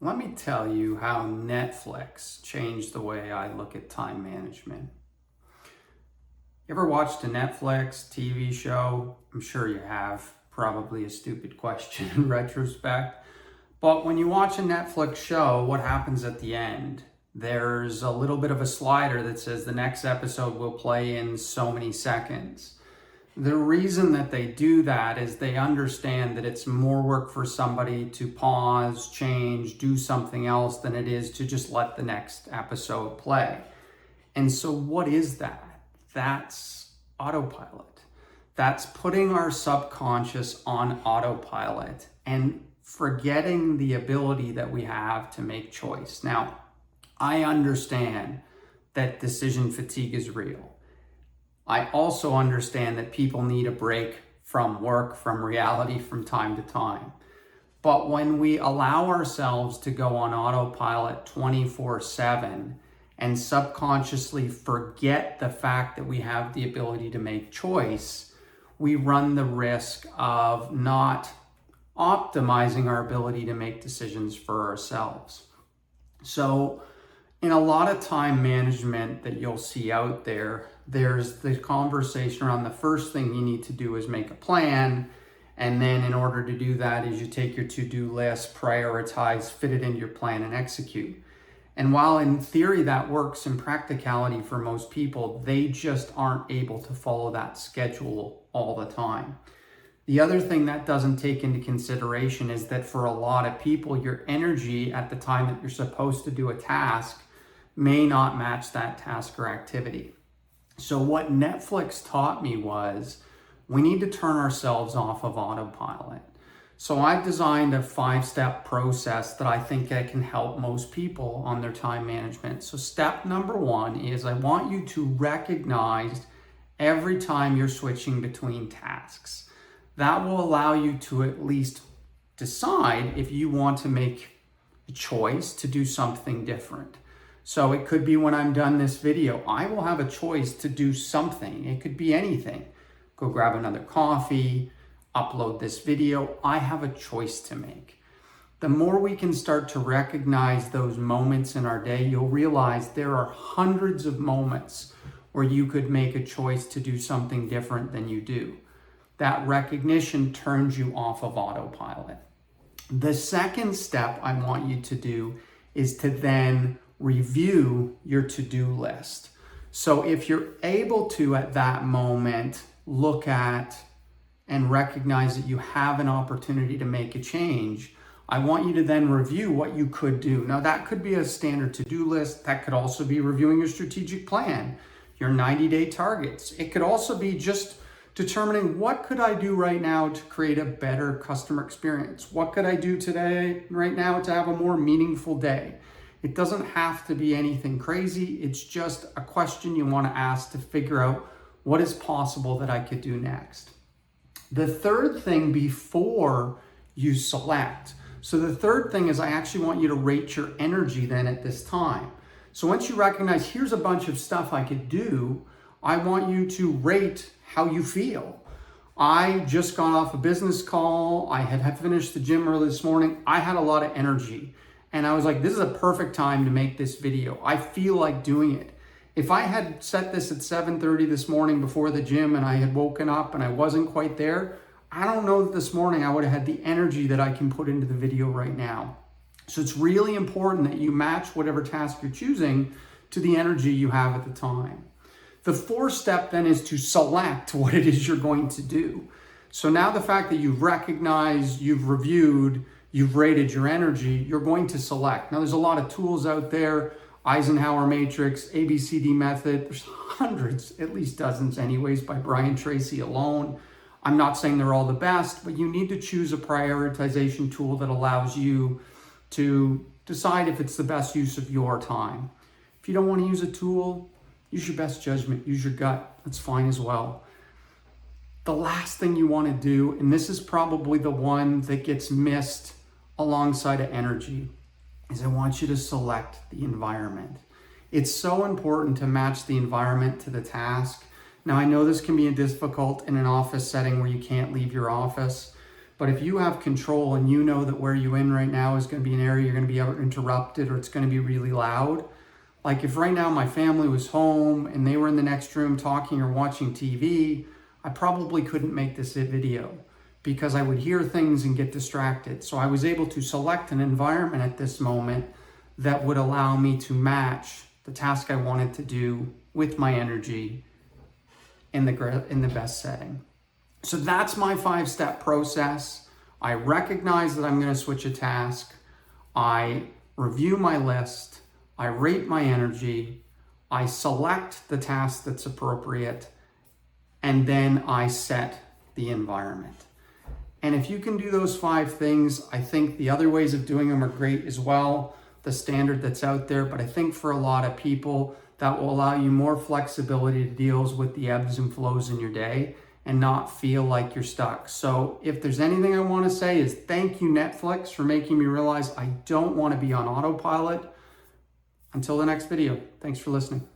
Let me tell you how Netflix changed the way I look at time management. You ever watched a Netflix TV show? I'm sure you have. Probably a stupid question in retrospect. But when you watch a Netflix show, what happens at the end? There's a little bit of a slider that says the next episode will play in so many seconds. The reason that they do that is they understand that it's more work for somebody to pause, change, do something else than it is to just let the next episode play. And so what is that? That's autopilot. That's putting our subconscious on autopilot and forgetting the ability that we have to make choice. Now, I understand that decision fatigue is real. I also understand that people need a break from work, from reality, from time to time. But when we allow ourselves to go on autopilot 24/7 and subconsciously forget the fact that we have the ability to make choice, we run the risk of not optimizing our ability to make decisions for ourselves. So in a lot of time management that you'll see out there, there's the conversation around the first thing you need to do is make a plan. And then in order to do that is you take your to-do list, prioritize, fit it into your plan and execute. And while in theory that works, in practicality for most people, they just aren't able to follow that schedule all the time. The other thing that doesn't take into consideration is that for a lot of people, your energy at the time that you're supposed to do a task may not match that task or activity. So what Netflix taught me was we need to turn ourselves off of autopilot. So I've designed a 5-step process that I think that can help most people on their time management. So step number 1 is I want you to recognize every time you're switching between tasks. That will allow you to at least decide if you want to make a choice to do something different. So it could be when I'm done this video, I will have a choice to do something. It could be anything. Go grab another coffee, upload this video. I have a choice to make. The more we can start to recognize those moments in our day, you'll realize there are hundreds of moments where you could make a choice to do something different than you do. That recognition turns you off of autopilot. The second step I want you to do is to then review your to-do list. So if you're able to, at that moment, look at and recognize that you have an opportunity to make a change, I want you to then review what you could do. Now, that could be a standard to-do list. That could also be reviewing your strategic plan, your 90-day targets. It could also be just determining what could I do right now to create a better customer experience? What could I do today, right now, to have a more meaningful day? It doesn't have to be anything crazy. It's just a question you want to ask to figure out what is possible that I could do next. The third thing before you select. So the third thing is I actually want you to rate your energy then at this time. So once you recognize here's a bunch of stuff I could do, I want you to rate how you feel. I just got off a business call. I had finished the gym early this morning. I had a lot of energy. And I was like, this is a perfect time to make this video. I feel like doing it. If I had set this at 7:30 this morning before the gym and I had woken up and I wasn't quite there, I don't know that this morning I would have had the energy that I can put into the video right now. So it's really important that you match whatever task you're choosing to the energy you have at the time. The fourth step then is to select what it is you're going to do. So now the fact that you've recognized, you've reviewed, you've rated your energy, you're going to select. Now there's a lot of tools out there, Eisenhower Matrix, ABCD method. There's hundreds, at least dozens anyways, by Brian Tracy alone. I'm not saying they're all the best, but you need to choose a prioritization tool that allows you to decide if it's the best use of your time. If you don't want to use a tool, use your best judgment, use your gut. That's fine as well. The last thing you want to do, and this is probably the one that gets missed alongside of energy, is I want you to select the environment. It's so important to match the environment to the task. Now, I know this can be difficult in an office setting where you can't leave your office, But if you have control and you know that where you're in right now is going to be an area you're going to be interrupted or it's going to be really loud, like if right now my family was home and they were in the next room talking or watching TV, I probably couldn't make this video because I would hear things and get distracted. So I was able to select an environment at this moment that would allow me to match the task I wanted to do with my energy in the best setting. So that's my 5-step process. I recognize that I'm going to switch a task. I review my list. I rate my energy. I select the task that's appropriate. And then I set the environment. And if you can do those 5 things, I think the other ways of doing them are great as well, the standard that's out there. But I think for a lot of people, that will allow you more flexibility to deal with the ebbs and flows in your day and not feel like you're stuck. So if there's anything I want to say is thank you, Netflix, for making me realize I don't want to be on autopilot. Until the next video, thanks for listening.